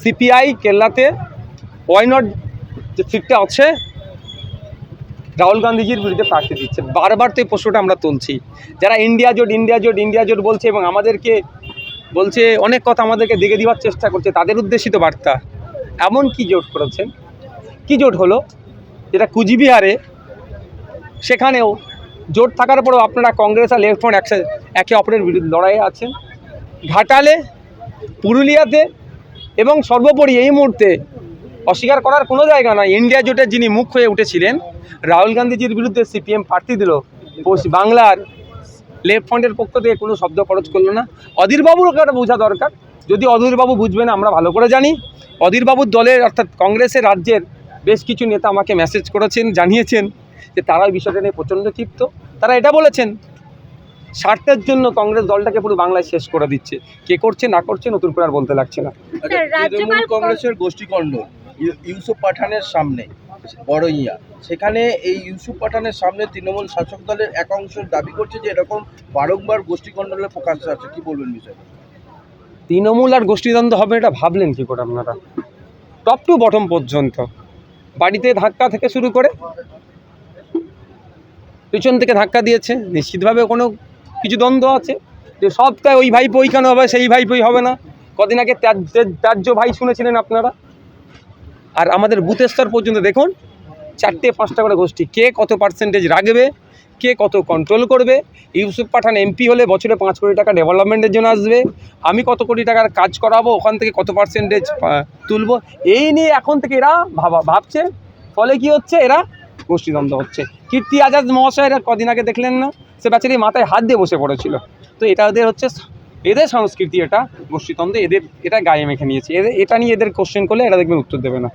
CPI কেরলাতে why not যে সিটটা আছে রাহুল গান্ধীজির বিরুদ্ধে প্রার্থী দিচ্ছে। বারবার তো এই প্রশ্নটা আমরা তুলছি। যারা ইন্ডিয়া জোট বলছে এবং আমাদেরকে বলছে অনেক কথা আমাদেরকে দেখে দেওয়ার চেষ্টা করছে, তাদের উদ্দেশিত বার্তা। এমন কি জোট করেছেন, কি জোট হলো যেটা কুচবিহারে সেখানেও জোট থাকার পরেও আপনারা কংগ্রেস আর লেফট ফ্রন্ট একে অপরের বিরুদ্ধে লড়াইয়ে আছেন। ঘাটালে, পুরুলিয়াতে এবং সর্বোপরি এই মুহূর্তে অস্বীকার করার কোনো জায়গা নয়, ইন্ডিয়া জোটের যিনি মুখ হয়ে উঠেছিলেন রাহুল গান্ধীজির বিরুদ্ধে সিপিএম প্রার্থী দিল, বাংলার লেফট ফ্রন্টের পক্ষ থেকে কোনো শব্দ খরচ করলো না। অধীরবাবুর একটা বোঝা দরকার, যদি অধীরবাবু বুঝবেন আমরা ভালো করে জানি। অধীরবাবুর দলের অর্থাৎ কংগ্রেসের রাজ্যের বেশ কিছু নেতা আমাকে মেসেজ করেছেন, জানিয়েছেন যে তারা এই বিষয়টা নিয়ে প্রচণ্ড ক্ষিপ্ত। তারা এটা বলেছেন স্বার্থের জন্য কংগ্রেস দলটাকে পুরো বাংলায় শেষ করে দিচ্ছে। কে করছে না করছে নতুন করে আর বলতে লাগছে না। তৃণমূল কংগ্রেসের গোষ্ঠীকণ্ড ইউসুফ পাঠানের সামনে বড়ইয়া, সেখানে এই ইউসুফ পাঠানের সামনে তৃণমূল শাসক দলের এক অংশ দাবি করছে যে এরকম বারংবার গোষ্ঠীকণ্ডলের প্রকাশ আছে, কি বলবেন বিষয়টা? তৃণমূল আর গোষ্ঠীদ্বন্দ্ব হবে এটা ভাবলেন কী করে আপনারা? টপ টু বটম পর্যন্ত, বাড়িতে ধাক্কা থেকে শুরু করে পিছন থেকে ধাক্কা দিয়েছে, নিশ্চিতভাবে কোনো কিছু দ্বন্দ্ব আছে। যে সবটাই ওই ভাইপো ওইখানে হবে, সেই ভাইপোই হবে না। কদিন আগে ত্যায্য ভাই শুনেছিলেন আপনারা। আর আমাদের বুথ স্তর পর্যন্ত দেখুন 4-5টা করে গোষ্ঠী, কে কত পার্সেন্টেজ রাখবে, কে কত কন্ট্রোল করবে। ইউসুফ পাঠান এমপি হলে বছরে 5 কোটি টাকা ডেভেলপমেন্টের জন্য আসবে, আমি কত কোটি টাকার কাজ করাবো, ওখান থেকে কত পার্সেন্টেজ তুলব, এই নিয়ে এখন থেকে এরা ভাবছে। ফলে কি হচ্ছে, এরা গোষ্ঠীদ্বন্দ্ব হচ্ছে। কীর্তি আজাদ মহাশয়ের কদিন আগে দেখলেন না, সে বেচারি মাথায় হাত দিয়ে বসে পড়েছিল। তো এটা ওদের হচ্ছে এদের সংস্কৃতি, এটা গোষ্ঠীদ্বন্দ্ব এদের, এটা গায়ে মেখে নিয়েছে। এটা নিয়ে এদের কোশ্চেন করলে এরা দেখবেন উত্তর দেবে না।